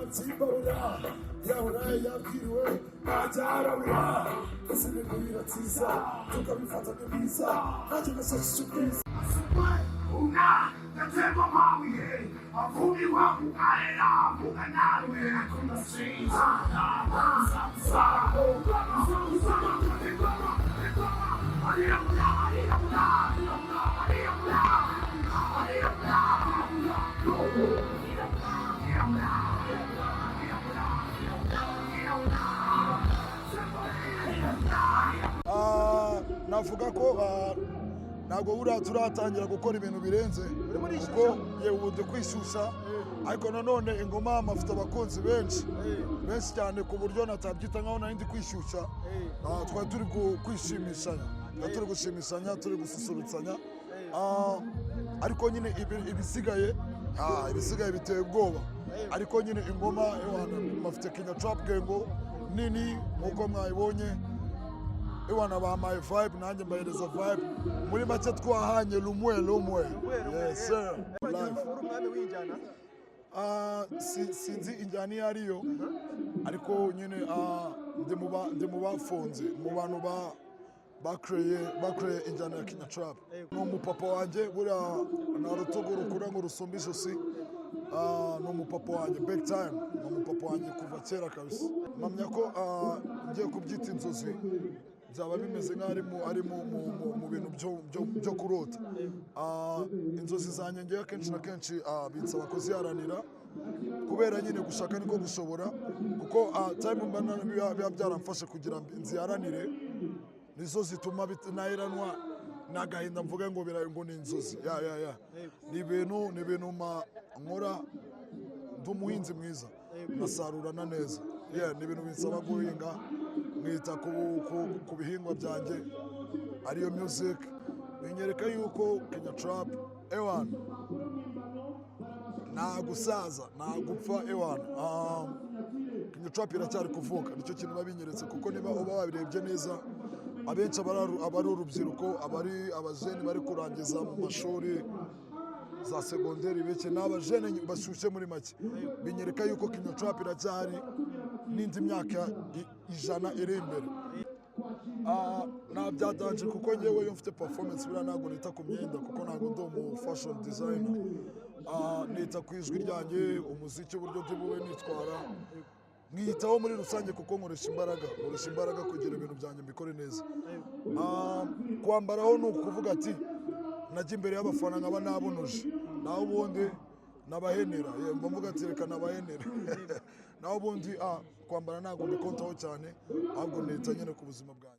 Timbarura, yahora yabwiriwe ntajarabura ese ni biratisa tukabifata neza ntacyo gasashije ubwiza una natema mawiye avumi wangu aera muganawe akunda sinza navuga ko ntabwo buriya turatangira gukora ibintu birenze kuko yewe kwishyushya ariko nanone ingoma afite abakunzi benshi cyane ku buryo natabyita nkaho nari ndi kwishyushya twari turi kwishimishanya turi gushimishanya turi gususurutsanya ariko nyine ibisigaye biteye ubwoba ariko nyine ingoma bafite Kenya Trap Gang nini nk'uko mwayibonye iwana bampaye vibe nanjye mbahereza vibe muri make twahanye lumwe yes sir live sinzi injyana iyo ariyo ariko nyine ndi mu bafunze mu bantu bakreye injyana ya Kenya Trap ni umupapa wanjye buriya nta rutugu rukura ngo rusumbe ijosi ni umupapa wanjye big time ni umupapa wanjye kuva kera kabisa mpamya ko ngiye kubyita inzozi byaba bimeze nk'aho ari mu bintu byo kurota inzozi zanjye ngewe akenshi na kenshi binsaba kuziharanira kubera nyine gushaka niko gushobora kuko time biba byaramfashe kugira nziharanire nizo zituma naheranwa n'agahinda mvuga ngo ni inzozi ni ibintu nkora ndi umuhinzi mwiza nasarurana neza ni ibintu binsaba guhinga mwita ku bihingwa byanjye ariyo music binyereka yuko Kenya Trap ewan nta gusaza nta gupfa ewan Kenya Trap iracyari kuvuka nicyo kintu babinyeretse kuko niba uba wabirebye neza abenshi abari urubyiruko abari abajeni bari kurangiza mu mashuri za segonderi beke n'abajene bashyushye muri make binyereka yuko Kenya Trap iracyari n'indi myaka 100 iri imbere nabyatanje kuko ngewe iyo mfite performance bira ntabwo nita ku myenda kuko ntabwo ndi umu fashion designer nita ku ijwi ryanjye umuziki uburyo ndibube nitwara mwitaho muri rusange kuko nkoresha imbaraga kugira ibintu byanjye mbikore neza kwambaraho ni ukuvuga ati najya imbere y'abafana nkaba nabunoje naho ubundi nabahenera mvuga ati reka nabahenera naho ubundi kwambara ntabwo mbikontaho cyane ahubwo nita nyine ku buzima bwanjye.